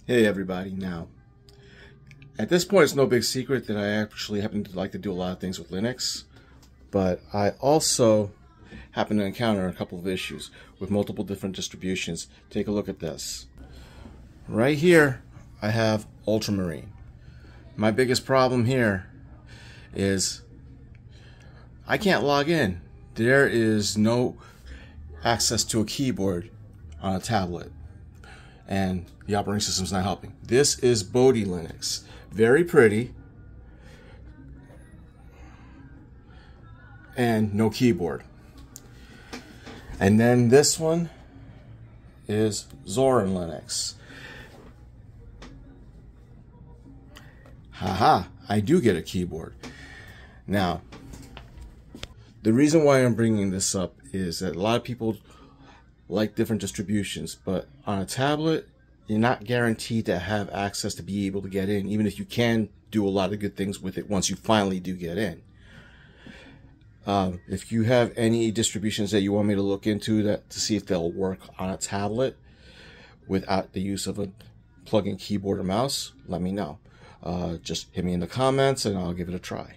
Hey everybody, now at this point it's no big secret that I actually happen to like to do a lot of things with Linux, but I also happen to encounter a couple of issues with multiple different distributions. Take a look at this. Right here I have Ultramarine. My biggest problem here is I can't log in. There is no access to a keyboard on a tablet, and the operating system's not helping. This is Bodhi Linux. Very pretty, and no keyboard. And then this one is Zorin Linux. Haha, I do get a keyboard. Now, the reason why I'm bringing this up is that a lot of people like different distributions, but on a tablet, you're not guaranteed to have access to be able to get in, even if you can do a lot of good things with it once you finally do get in. If you have any distributions that you want me to look into to see if they'll work on a tablet without the use of a plug-in keyboard or mouse, let me know. Just hit me in the comments and I'll give it a try.